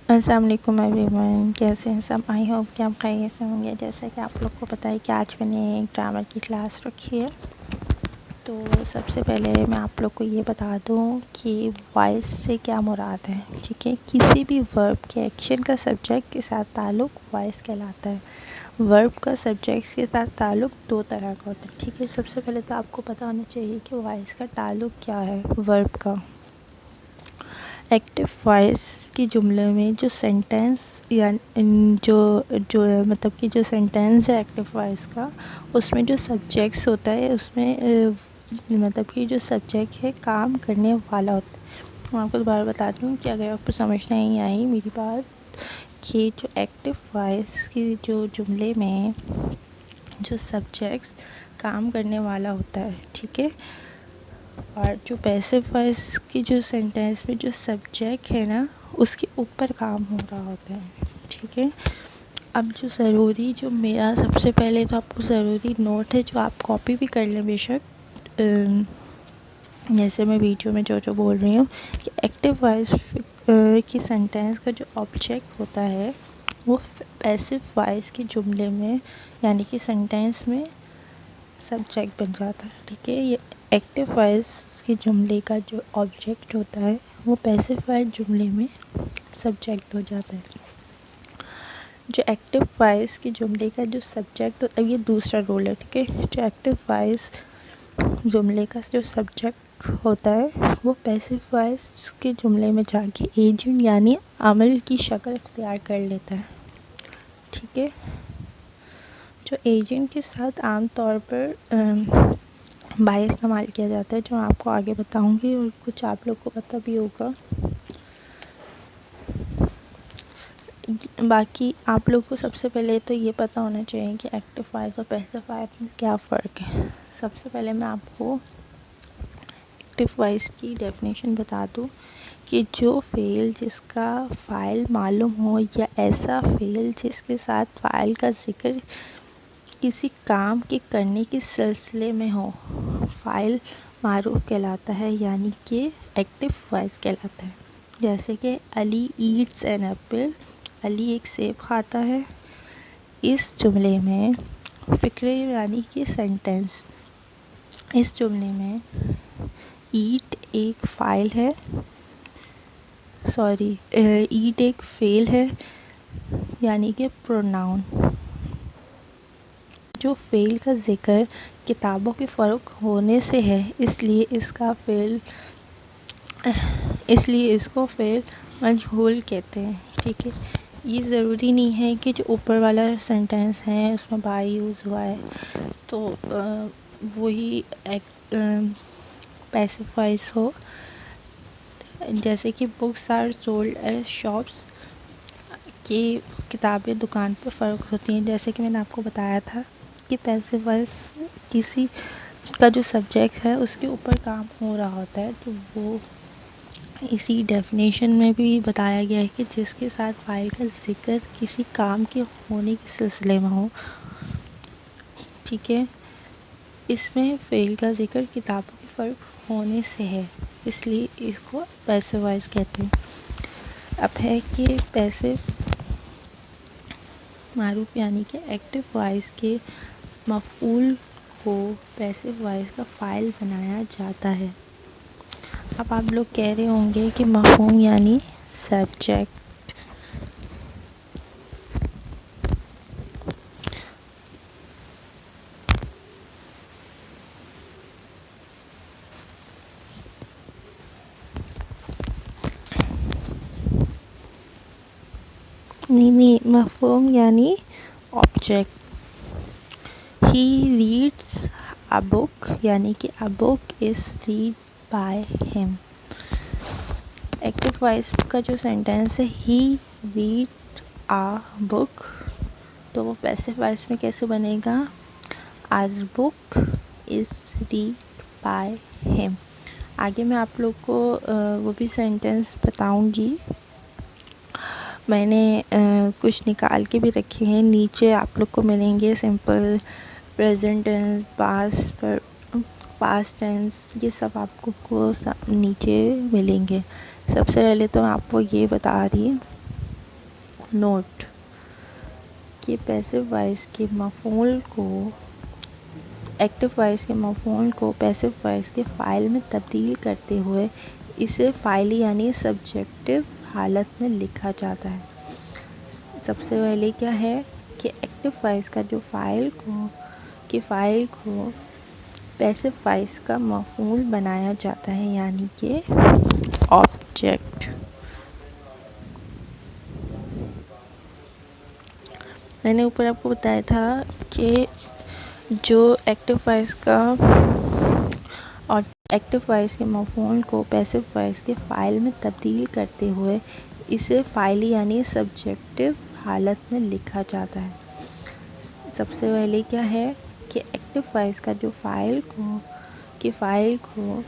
अस्सलाम वालेकुम एवरीवन, कैसे हैं सब। आई होप कि आप खैरियत से होंगे। जैसा कि आप लोग को पता है कि आज मैंने एक ग्रामर की क्लास रखी है। तो सबसे पहले मैं आप लोग को ये बता दूं कि वॉइस से क्या मुराद है। ठीक है, किसी भी वर्ब के एक्शन का सब्जेक्ट के साथ ताल्लुक़ वॉइस कहलाता है। वर्ब का सब्जेक्ट के साथ ताल्लुक़ दो तरह का होता है। ठीक है, सबसे पहले तो आपको पता होना चाहिए कि वॉइस का ताल्लुक़ क्या है वर्ब का। एक्टिव वॉइस के जुमले में जो सेंटेंस या मतलब कि जो सेंटेंस है एक्टिव वॉइस का, उसमें जो सब्जेक्ट्स होता है उसमें मतलब कि जो सब्जेक्ट है काम करने वाला होता है। मैं आपको दोबारा बताती हूँ कि अगर आपको समझ नहीं आई मेरी बात, कि जो एक्टिव वॉइस की जो जुमले में जो सब्जेक्ट्स काम करने वाला होता है, ठीक है, और जो पैसिव वॉइस की जो सेंटेंस में जो सब्जेक्ट है ना, उसके ऊपर काम हो रहा होता है। ठीक है, अब जो ज़रूरी जो मेरा सबसे पहले तो आपको ज़रूरी नोट है, जो आप कॉपी भी कर लें बेशक, जैसे मैं वीडियो में जो बोल रही हूँ कि एक्टिव वॉइस की सेंटेंस का जो ऑब्जेक्ट होता है वो पैसिव वॉइस के जुमले में यानी कि सेंटेंस में सब्जेक्ट बन जाता है। ठीक है, ये एक्टिव वॉइस के जुमले का जो ऑब्जेक्ट होता है वो पैसिव वॉइस जुमले में सब्जेक्ट हो जाता है। जो एक्टिव वॉइस के जुमले का जो सब्जेक्ट होता है, ये दूसरा रोल है। ठीक है, जो एक्टिव वॉइस जुमले का जो सब्जेक्ट होता है वो पैसिव वॉइस के जुमले में जाके एजेंट यानी अमल की शक्ल इख्तियार कर लेता है। ठीक है, जो एजेंट के साथ आम तौर पर बाय इस्तेमाल किया जाता है, जो मैं आपको आगे बताऊंगी और कुछ आप लोग को पता भी होगा। बाकी आप लोग को सबसे पहले तो ये पता होना चाहिए कि एक्टिव वॉइस और पैसिव वॉइस में क्या फ़र्क है। सबसे पहले मैं आपको एक्टिव वॉइस की डेफिनेशन बता दूं कि जो फ़ेल जिसका फ़ाइल मालूम हो या ऐसा फ़ेल जिसके साथ फ़ाइल का ज़िक्र किसी काम के करने के सिलसिले में हो, फ़ाइल मारूफ कहलाता है, यानी कि एक्टिव वॉइस कहलाता है। जैसे कि Ali eats an apple, Ali एक सेब खाता है। इस जुमले में फ़िक्रे यानी कि सेंटेंस, इस जुमले में ईट एक फ़ाइल है, ईट एक फ़ेल है यानी कि प्रोनाउन। जो फ़ेल का ज़िक्र किताबों के फ़र्क होने से है, इसलिए इसको फ़ेल मजहूल कहते हैं। ठीक है, ये ज़रूरी नहीं है कि जो ऊपर वाला सेंटेंस है उसमें बाय यूज़ हुआ है तो वही पैसिव वॉइस हो। जैसे कि books are sold as shops, कि किताबें दुकान पर फ़र्क होती हैं। जैसे कि मैंने आपको बताया था कि पैसिव वॉइस किसी का जो सब्जेक्ट है उसके ऊपर काम हो रहा होता है, तो वो इसी डेफिनेशन में भी बताया गया है कि जिसके साथ फ़ाइल का ज़िक्र किसी काम के होने के सिलसिले में हो। ठीक है, इसमें फ़ेल का ज़िक्र किताबों के फ़र्क होने से है, इसलिए इसको पैसिव वॉइस कहते हैं। अब है कि पैसिव मारूफ यानी कि एक्टिव वॉइस के मफ़ऊल को पैसिव वॉइस का फ़ाइल बनाया जाता है। अब आप लोग कह रहे होंगे कि मफ़हूम यानी सब्जेक्ट। नहीं, मफ़हूम यानी object. He reads a book यानी कि a book is read by him. Active voice का जो सेंटेंस है ही रीड अ बुक, तो वो पैसिव वॉइस में कैसे बनेगा, our book is read by him. आगे मैं आप लोग को वो भी सेंटेंस बताऊंगी। मैंने कुछ निकाल के भी रखे हैं, नीचे आप लोग को मिलेंगे। Simple, present tense, past tense, ये सब आपको नीचे मिलेंगे। सबसे पहले तो मैं आपको ये बता रही नोट कि पैसिव वॉइस के मफूल को एक्टिव वॉइस के मफूल को पैसिव वॉइस के फ़ाइल में तब्दील करते हुए इसे फ़ाइली यानी सब्जेक्टिव हालत में लिखा जाता है। सबसे पहले क्या है कि एक्टिव वॉइस का जो फ़ाइल को पैसिव वॉइस का मफूल बनाया जाता है यानी कि ऑब्जेक्ट। मैंने ऊपर आपको बताया था कि जो एक्टिव वॉइस के मफूल को पैसिव वॉइस के फ़ाइल में तब्दील करते हुए इसे फ़ाइली यानी सब्जेक्टिव हालत में लिखा जाता है। सबसे पहले क्या है कि एक्टिव वॉइस का जो फ़ाइल को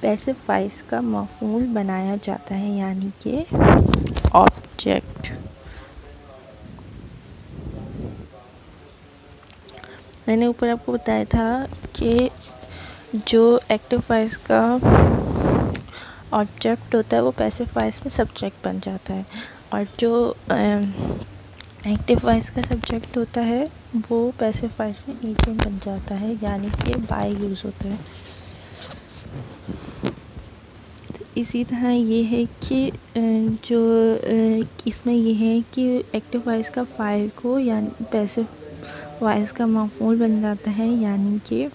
पैसिव वॉइस का मफूल बनाया जाता है यानी कि ऑब्जेक्ट। मैंने ऊपर आपको बताया था कि जो एक्टिव वॉइस का ऑब्जेक्ट होता है वो पैसिव वॉइस में सब्जेक्ट बन जाता है और जो एक्टिव वॉइस का सब्जेक्ट होता है वो पैसिव वॉइस में एजेंट बन जाता है यानी कि बाय यूज़ होता है। तो इसी तरह ये है कि इसमें ये है कि एक्टिव वॉइस का फ़ाइल को यानी पैसिव वॉइस का मफूल बन जाता है यानी कि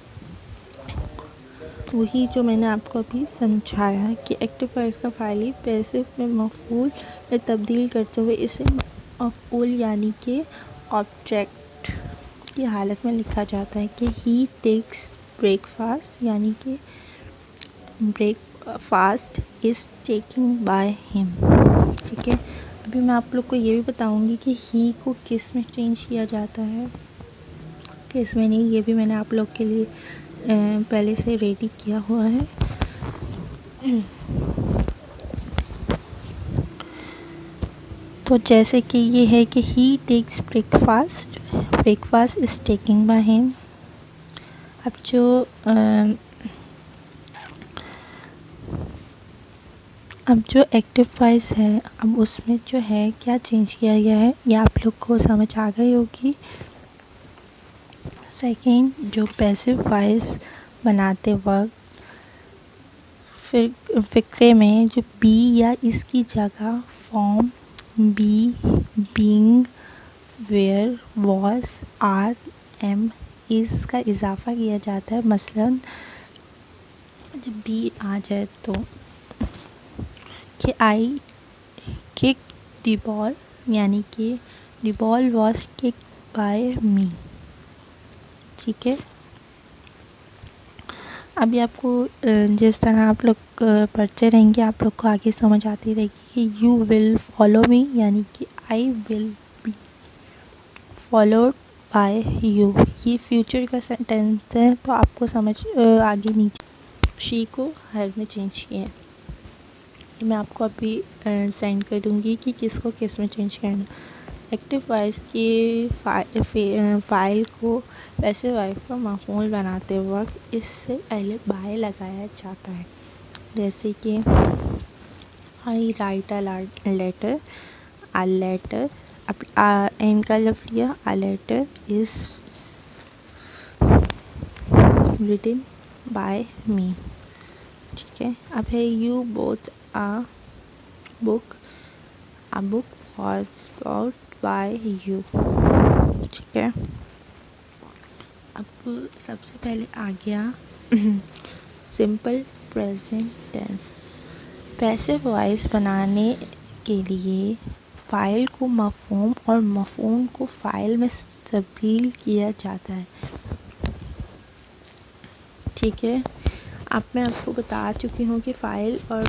वही जो मैंने आपको अभी समझाया कि एक्टिव वॉइस का फ़ाइल ही पैसिव में मफूल में तब्दील करते हुए इसे मफूल यानी कि ऑब्जेक्ट की हालत में लिखा जाता है कि ही टेक्स ब्रेकफास्ट यानी कि breakfast is taking by him. ठीक है, अभी मैं आप लोग को ये भी बताऊंगी कि ही को किस में चेंज किया जाता है किस में नहीं, ये भी मैंने आप लोग के लिए पहले से रेडी किया हुआ है। तो जैसे कि ये है कि he takes breakfast is taking by him. अब जो एक्टिव वॉइस है अब उसमें जो है क्या चेंज किया गया है ये आप लोग को समझ आ गई होगी। सेकेंड, जो पैसिव वॉइस बनाते वक्त फिर फ़िक्रे में जो बी या इसकी जगह form be, being, were, was, are, am, is का इजाफ़ा किया जाता है। मसलन जब बी आ जाए तो कि आई किक द बॉल यानी कि the ball was kick by me. ठीक है, अभी आपको जिस तरह आप लोग पढ़ते रहेंगे आप लोग को आगे समझ आती रहेगी कि यू विल फॉलो मी यानी कि I will be followed by you. ये फ्यूचर का सेंटेंस है तो आपको समझ आगे नीचे शी को हर में चेंज किया है। मैं आपको अभी सेंड कर दूँगी कि किसको किस में चेंज करना। एक्टिव वॉइस की फ़ाइल को पैसिव वॉइस का मफूल बनाते वक्त इससे पहले बाय लगाया जाता है। जैसे कि आई राइट अ लेटर, अब एन का लफ्ज़ लिया, a letter is written by me. ठीक है, अब है you bought a book was bought by you. ठीक है, अब सबसे पहले आ गया simple present tense. Passive voice बनाने के लिए फ़ाइल को मफ़हूम और मफ़हूम को फ़ाइल में तब्दील किया जाता है। ठीक है, अब मैं आपको बता चुकी हूँ कि फ़ाइल और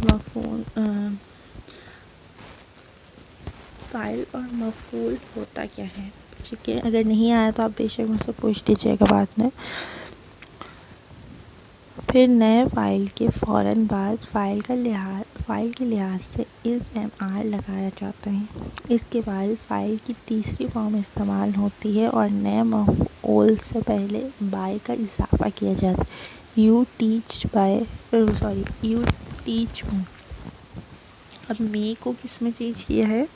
मफ़ूल होता क्या है। ठीक है, अगर नहीं आया तो आप बेशक मुझसे पूछ लीजिएगा बाद में। फिर नए फ़ाइल के फ़ौरन बाद फ़ाइल के लिहाज से इज़ एम आर लगाया जाता है। इसके बाद फ़ाइल की तीसरी फॉर्म इस्तेमाल होती है और नए मफ़ऊल से पहले बाय का इजाफ़ा किया जाता है। You teach me. अब मी को किस में चेंज किया है,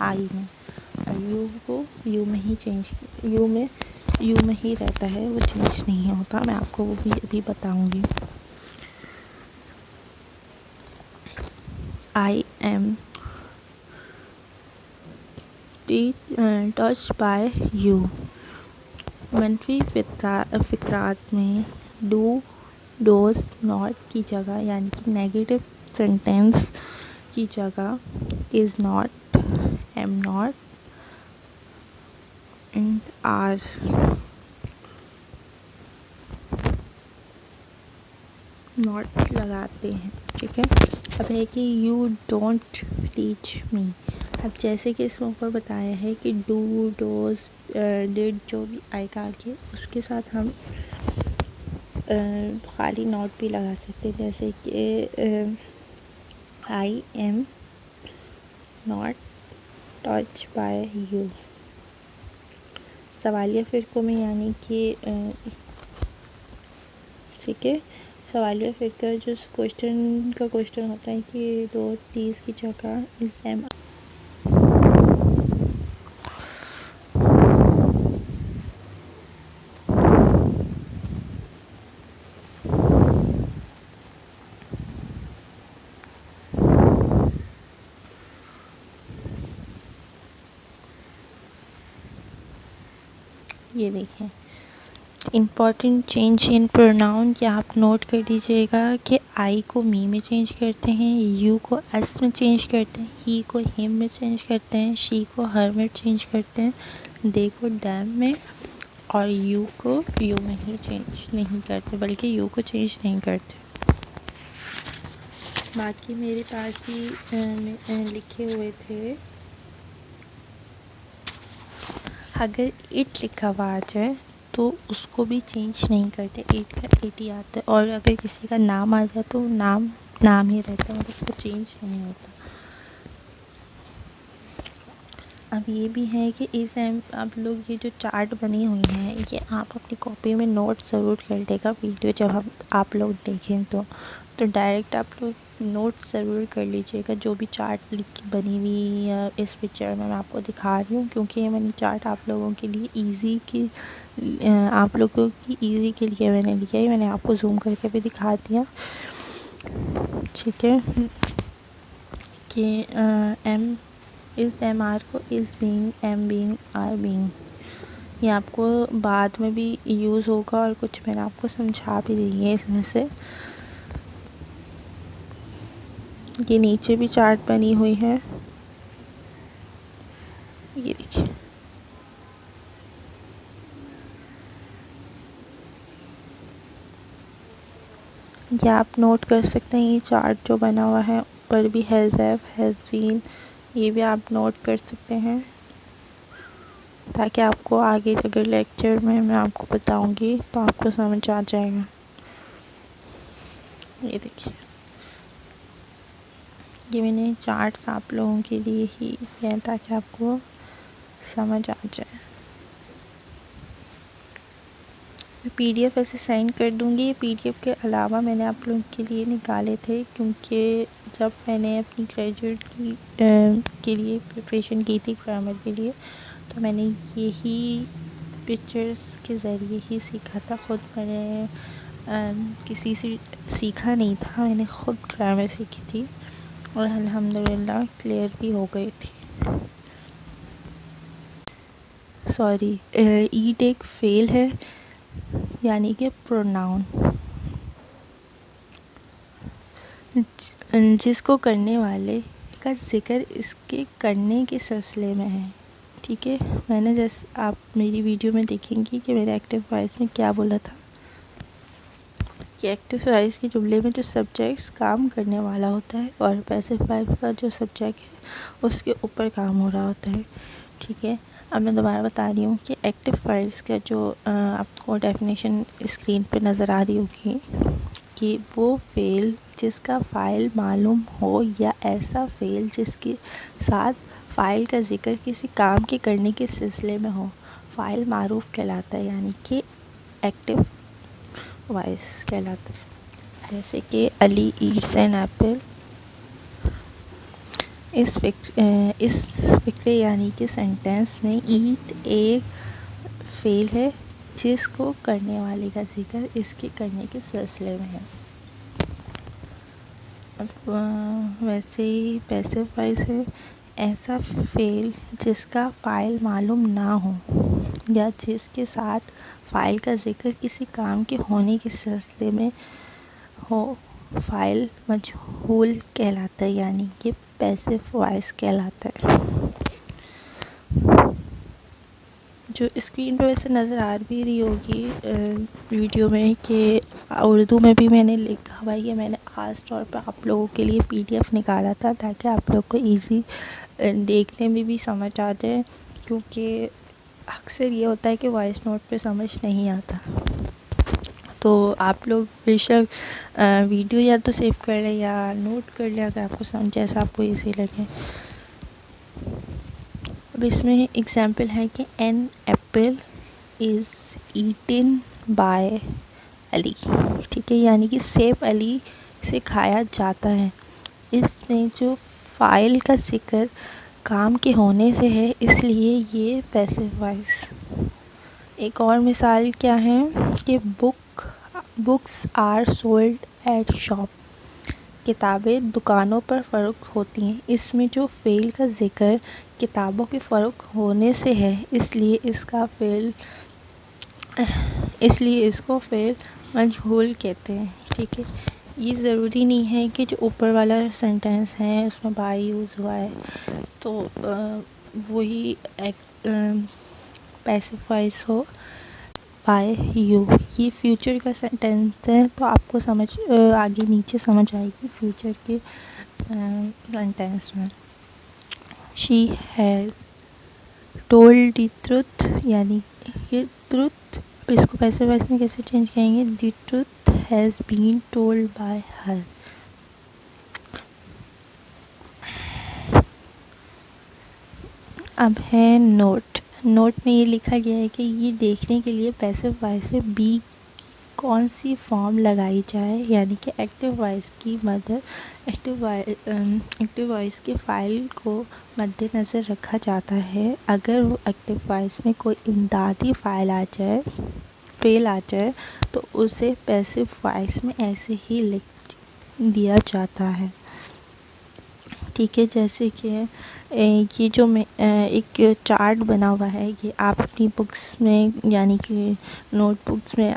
आई में। यू को यू में ही यू में ही रहता है, वो चेंज नहीं होता। मैं आपको वो भी अभी बताऊंगी। I am touched bye you. मनफी फिक्रात में डू डोज नॉट की जगह, यानी कि नेगेटिव सेंटेंस की जगह is not, am not and are not लगाते हैं। ठीक है। अब है कि यू डोंट टीच मी। अब जैसे कि इसमें ऊपर बताया है कि डू डोज डिड जो भी आएगा आगे उसके साथ हम खाली नॉट भी लगा सकते हैं, जैसे कि I am not touch by you. सवालिया फ़िरक़ों में यानी कि ठीक है, सवालिया फ़िरक़ा जो क्वेश्चन का क्वेश्चन होता है कि दो तीस की जगह इस एम ये देखें इम्पॉर्टेंट चेंज इन प्रोनाउन कि आप नोट कर दीजिएगा कि आई को मी में चेंज करते हैं, यू को एस में चेंज करते हैं, ही को हिम में चेंज करते हैं, शी को हर में चेंज करते हैं, दे को डैम में, और यू को यू में ही चेंज नहीं करते, बल्कि यू को चेंज नहीं करते। बाकी मेरे पास ही लिखे हुए थे, अगर इट लिखा हुआ आ जाए तो उसको भी चेंज नहीं करते, एट का एट ही आता है। और अगर किसी का नाम आ जाए तो नाम ही रहता है, मतलब उसको चेंज नहीं होता। अब ये भी है कि इस आप लोग ये जो चार्ट बनी हुई है ये आप अपनी कॉपी में नोट ज़रूर कर लेगा। वीडियो जब आप लोग देखें तो डायरेक्ट आप लोग नोट ज़रूर कर लीजिएगा। जो भी चार्ट बनी हुई या इस पिक्चर में मैं आपको दिखा रही हूँ, क्योंकि ये मैंने चार्ट आप लोगों के लिए आप लोगों की ईज़ी के लिए मैंने लिया है। मैंने आपको जूम करके भी दिखा दिया। ठीक है कि एम इस एम आर को is being, am being, are being, ये आपको बाद में भी यूज़ होगा और कुछ मैंने आपको समझा भी दी है इसमें से। ये नीचे भी चार्ट बनी हुई है, ये देखिए। ये आप नोट कर सकते हैं, ये चार्ट जो बना हुआ है ऊपर भी हैज़ हैव, हैज़ बीन, ये भी आप नोट कर सकते हैं, ताकि आपको आगे अगर लेक्चर में मैं आपको बताऊंगी तो आपको समझ आ जाएगा। ये देखिए, ये मैंने चार्ट्स आप लोगों के लिए ही किया ताकि आपको समझ आ जाए। मैं पीडीएफ ऐसे सेंड कर दूंगी। पीडीएफ के अलावा मैंने आप लोगों के लिए निकाले थे, क्योंकि जब मैंने अपनी ग्रेजुएट के लिए प्रिपरेशन की थी ग्रामर के लिए, तो मैंने यही पिक्चर्स के ज़रिए ही सीखा था। ख़ुद मैंने किसी से सीखा नहीं था, मैंने ख़ुद ग्रामर सीखी थी और अल्हम्दुलिल्लाह क्लियर भी हो गई थी। सॉरी, ईट एक फेल है, यानी कि प्रोनाउन जिसको करने वाले का जिक्र इसके करने के सिलसिले में है। ठीक है, मैंने जैसे आप मेरी वीडियो में देखेंगी कि मेरे एक्टिव वॉइस में क्या बोला था कि एक्टिव वॉइस के जुमले में जो सब्जेक्ट्स काम करने वाला होता है और पैसिव वॉइस का जो सब्जेक्ट है उसके ऊपर काम हो रहा होता है। ठीक है, अब मैं दोबारा बता रही हूँ कि एक्टिव वॉइस का जो आपको डेफिनेशन स्क्रीन पे नज़र आ रही होगी कि वो फ़ेल जिसका फ़ाइल मालूम हो या ऐसा फ़ेल जिसके साथ फ़ाइल का ज़िक्र किसी काम के करने के सिलसिले में हो, फ़ाइल मारूफ़ कहलाता है, यानी कि एक्टिव वॉइस कहलाता है। जैसे कि अली ईट्स एन एप्पल, इस फिक्रे यानी कि सेंटेंस में ईट एक फेल है जिसको करने वाले का जिक्र इसके करने के सिलसिले में है। वैसे ही पैसिव वॉइस है ऐसा फेल जिसका फ़ाइल मालूम ना हो या जिसके साथ फ़ाइल का जिक्र किसी काम के होने के सिलसिले में हो, फ़ाइल मजहूल कहलाता है, यानी कि पैसिव वॉइस कहलाता है। जो स्क्रीन पर वैसे नज़र आ भी रही होगी वीडियो में कि उर्दू में भी मैंने लिखा हुआ है। ये मैंने ख़ास तौर पर आप लोगों के लिए PDF निकाला था ताकि आप लोग को इजी देखने में भी समझ आ जाए, क्योंकि अक्सर ये होता है कि वॉइस नोट पे समझ नहीं आता। तो आप लोग बेशक वीडियो या तो सेव कर लें या नोट कर लें अगर आपको समझ जैसा आपको इजी लगे। अब इसमें एग्जाम्पल है कि an apple is eaten by Ali, ठीक है, यानी कि सेब अली से खाया जाता है। इसमें जो फ़ाइल का जिक्र काम के होने से है इसलिए ये पैसिव वॉइस। एक और मिसाल क्या है कि books are sold at shop, किताबें दुकानों पर फ़रोख्त होती हैं। इसमें जो फ़ेल का जिक्र किताबों के फ़रोख्त होने से है इसलिए इसको फ़ेल मजहूल कहते हैं, ठीक है। ये ज़रूरी नहीं है कि जो ऊपर वाला सेंटेंस है उसमें बाय यूज़ हुआ है तो वही पैसिव वॉइस हो बाय यू। ये फ्यूचर का सेंटेंस है तो आपको समझ आगे नीचे समझ आएगी फ्यूचर के सेंटेंस में। She has told the truth, यानी कि ट्रुथ, इसको पैसिव वॉइस में कैसे चेंज करेंगे, the truth has been told by her. अब है नोट। नोट में ये लिखा गया है कि ये देखने के लिए पैसिव वॉइस में बी कौन सी फॉर्म लगाई जाए, यानी कि एक्टिव वॉइस की मदद एक्टिव वॉइस के फ़ाइल को मद्देनज़र रखा जाता है। अगर वो एक्टिव वॉइस में कोई इमदादी फ़ाइल फेल आ जाए तो उसे पैसिव वॉइस में ऐसे ही लिख दिया जाता है, ठीक है। जैसे कि ये जो मैं एक चार्ट बना हुआ है, ये आप अपनी बुक्स में यानी कि नोटबुक्स में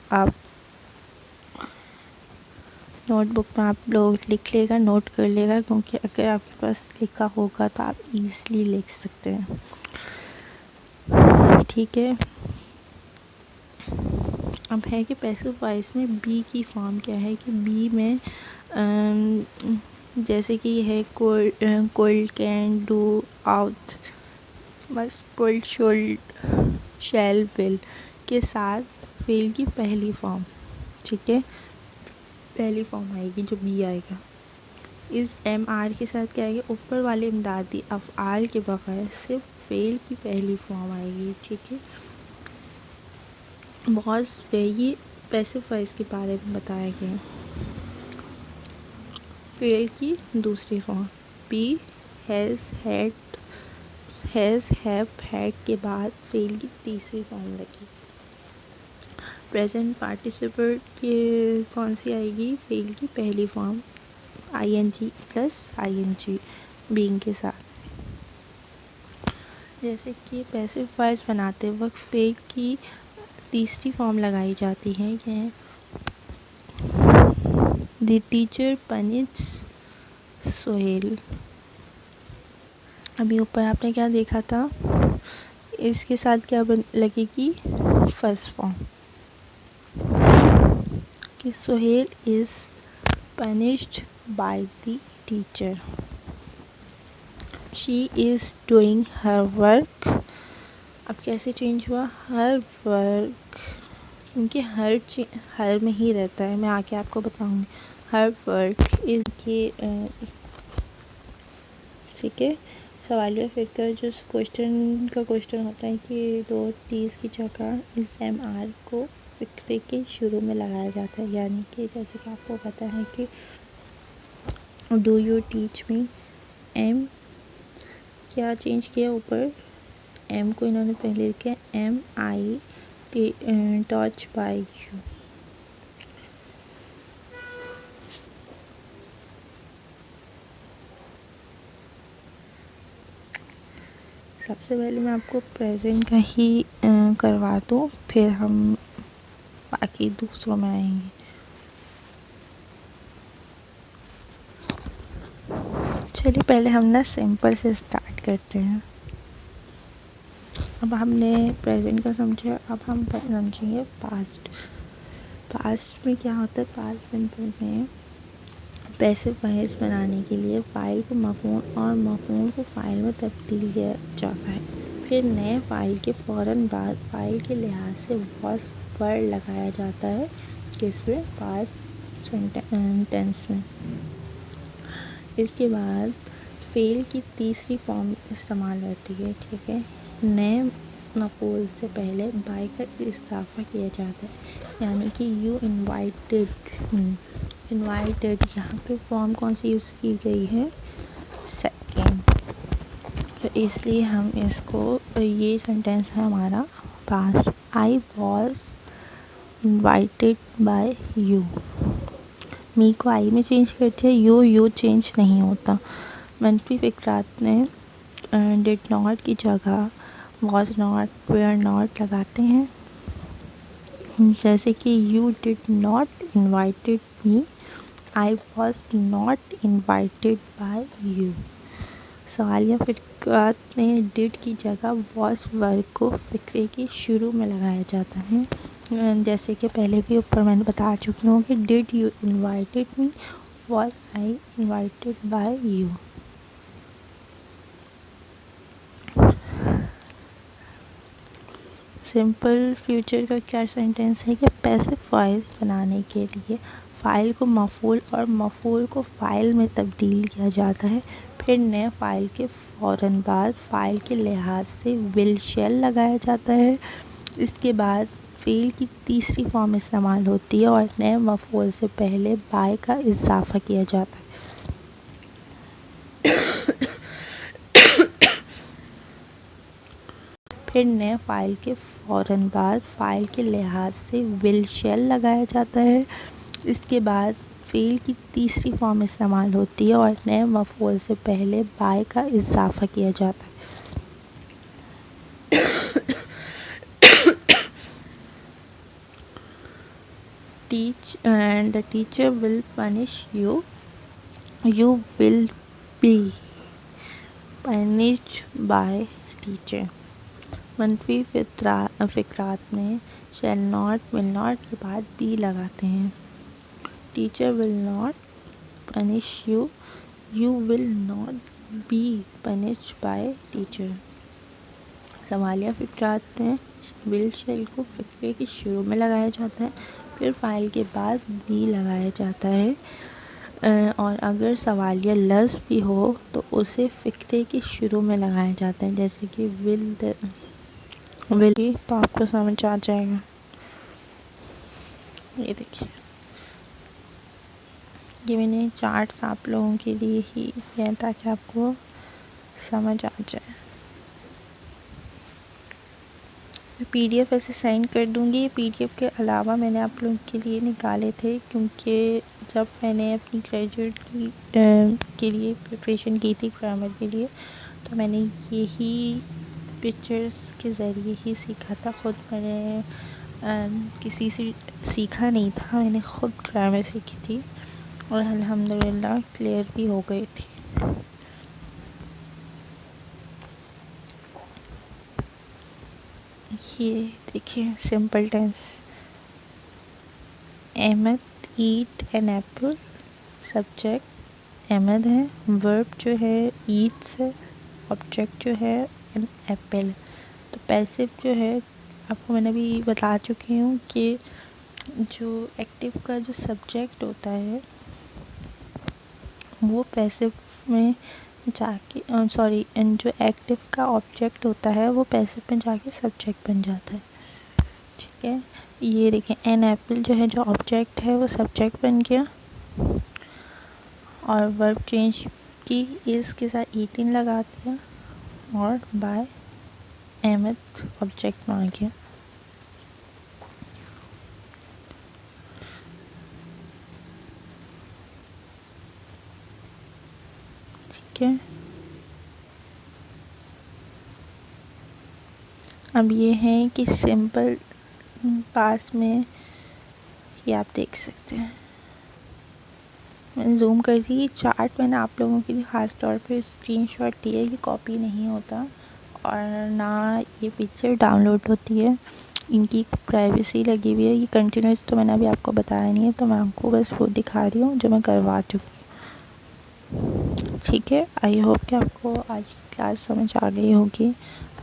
नोटबुक में आप लोग लिख लेगा, नोट कर लेगा, क्योंकि अगर आपके पास लिखा होगा तो आप इजीली लिख सकते हैं, ठीक है। अब है कि पैसिव वॉइस में बी की फॉर्म क्या है कि बी में जैसे कि है कोल्ड कैन डू आउट, बस पुल्ड शुड शैल विल के साथ फेल की पहली फॉर्म, ठीक है, पहली फॉर्म आएगी जो बी आएगा। इस MR के साथ क्या आएगा, ऊपर वाले इमदादी अफ़आल के बगैर सिर्फ फेल की पहली फॉर्म आएगी, ठीक है। बहुत ये पैसिव वॉइस के बारे में बताया गया। फेल की दूसरी form be has have had के बाद फेल की तीसरी फॉर्म लगी। प्रेजेंट पार्टिसिपल की कौन सी आएगी, फेल की पहली form ING plus ING being के साथ। जैसे कि पैसिव वॉइस बनाते वक्त फेल की तीसरी फॉर्म लगाई जाती है कि द टीचर पनिश सोहेल। अभी ऊपर आपने क्या देखा था, इसके साथ क्या लगेगी फर्स्ट फॉर्म कि Sohail is punished by the teacher, she is doing her work. अब कैसे चेंज हुआ, हर वर्क, क्योंकि हर में ही रहता है, मैं आके आपको बताऊंगी। हर वर्क इज़ के, ठीक है। सवालिया फिक्र जो क्वेश्चन होता है कि दो तीस की जगह इस MR को फिक्रे के शुरू में लगाया जाता है, यानी कि जैसे कि आपको पता है कि डू यू टीच मी, क्या चेंज किया, ऊपर एम को इन्होंने पहले लिखा MI टच बाय यू। सबसे पहले मैं आपको प्रेजेंट का ही करवा दूँ, फिर हम बाकी दूसरों में आएंगे। चलिए पहले हम ना सिंपल से स्टार्ट करते हैं। अब हमने प्रेजेंट का समझा, अब हम समझेंगे पास्ट। पास्ट में क्या होता है, पास्ट सिंपल में पैसिव वॉइस बनाने के लिए फ़ाइल को मफ़ूल और मफ़ूल को फ़ाइल में तब्दील किया जाता है। फिर नए फ़ाइल के फ़ौरन बाद फ़ाइल के लिहाज से वॉस वर्ड लगाया जाता है, किसमें, पास्ट टेंस में। इसके बाद फेल की तीसरी फॉर्म इस्तेमाल होती है, ठीक है। नए मफ़ूल से पहले बाय का इजाफा किया जाता है, यानी कि यू इनवाइटेड यहाँ पे फॉर्म कौन सी यूज़ की गई है, सेकेंड। तो इसलिए हम इसको, ये सेंटेंस है हमारा past. I was invited by you, me को आई में चेंज करते हैं, यू चेंज नहीं होता। मनफी फिक्रात में डिड नॉट की जगह वॉज नॉट वेयर नॉट लगाते हैं, जैसे कि you did not invited me, I was not invited by you. सवालिया फिक्रात में डिड की जगह वॉज वर्ग को फ़िक्रे के शुरू में लगाया जाता है, जैसे कि पहले भी ऊपर मैंने बता चुकी हूँ कि did you invited me, was I invited by you. Simple future का क्या सेंटेंस है कि पैसिव वॉइस बनाने के लिए फ़ाइल को मफ़ूल और मफ़ूल को फ़ाइल में तब्दील किया जाता है। फिर नए फ़ाइल के फ़ौरन बाद फ़ाइल के लिहाज से विल शेल लगाया जाता है। इसके बाद फ़ेल की तीसरी फॉर्म इस्तेमाल होती है और नए मफ़ूल से पहले बाय का इजाफा किया जाता है। फिर नए फ़ाइल के फ़ौरन बाद फ़ाइल के लिहाज से विल शेल लगाया जाता है। इसके बाद फ़ेल की तीसरी फॉर्म इस्तेमाल होती है और नए मफ़ूल से पहले बाय का इजाफा किया जाता है। Teach and the teacher will punish you, you will be punished bye teacher. मनफी फिक्रात में शैल नॉट विल नॉट के बाद बी लगाते हैं। Teacher will not punish you, you will not be punished bye teacher. सवालिया फिक्रात में विल शेल को फ़िक्रे के शुरू में लगाया जाता है, फिर फ़ाइल के बाद बी लगाया जाता है, और अगर सवालिया लफ्ज़ भी हो तो उसे फ़िक्रे के शुरू में लगाया जाता है, जैसे कि विल तो आपको समझ आ जाएगा। ये देखिए, ये मैंने चार्ट्स आप लोगों के लिए ही किया है ताकि आपको समझ आ जाए। मैं PDF ऐसे सेंड कर दूँगी। PDF के अलावा मैंने आप लोगों के लिए निकाले थे, क्योंकि जब मैंने अपनी ग्रेजुएट की के लिए प्रिपरेशन की थी ग्रामर के लिए, तो मैंने यही पिक्चर्स के ज़रिए ही सीखा था। ख़ुद मैंने किसी से सीखा नहीं था, मैंने ख़ुद ग्रामर सीखी थी और अल्हम्दुलिल्लाह क्लियर भी हो गई थी। ये देखिए simple tense, Ahmad eat an apple, subject Ahmad है, वर्ब जो है ईट्स है, ऑब्जेक्ट जो है एन एप्पल। तो पैसिव जो है आपको मैंने अभी बता चुकी हूँ कि जो एक्टिव का जो सब्जेक्ट होता है वो पैसिव में जाके जो एक्टिव का ऑब्जेक्ट होता है वो पैसिव में जाके सब्जेक्ट बन जाता है, ठीक है। ये देखें, एन एप्पल जो है, जो ऑब्जेक्ट है वो सब्जेक्ट बन गया, और वर्ब चेंज की इस के साथ 18 लगा दिया, और बाय mth ऑब्जेक्ट मांगे। ठीक है, अब ये है कि सिंपल पास में ये आप देख सकते हैं। मैंने जूम कर दी, ये चार्ट मैंने आप लोगों के लिए ख़ास तौर पे स्क्रीनशॉट दिया है, ये कॉपी नहीं होता और ना ये पिक्चर डाउनलोड होती है, इनकी प्राइवेसी लगी हुई है। ये कंटिन्यूस तो मैंने अभी आपको बताया नहीं है, तो मैं आपको बस वो दिखा रही हूँ जो मैं करवा चुकी हूँ। ठीक है, आई होप कि आपको आज की क्लास समझ आ गई होगी।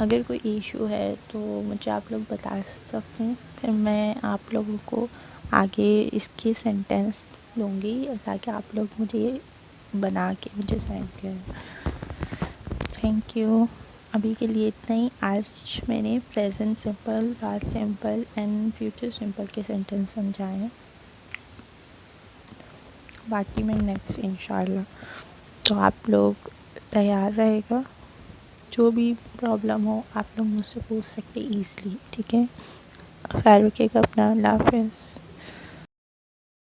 अगर कोई इशू है तो मुझे आप लोग बता सकते हैं, फिर मैं आप लोगों को आगे इसके सेंटेंस लूँगी ताकि आप लोग मुझे ये बना के मुझे सेंड करें। थैंक यू, अभी के लिए इतना ही। आज मैंने present simple, past simple and future simple के सेंटेंस समझाए हैं, बाकी मैं नेक्स्ट इंशाल्लाह। तो आप लोग तैयार रहेगा, जो भी प्रॉब्लम हो आप लोग मुझसे पूछ सकते ईज़िली। ठीक है, ख्याल रखिएगा अपना, अल्लाह हाफ़िज़।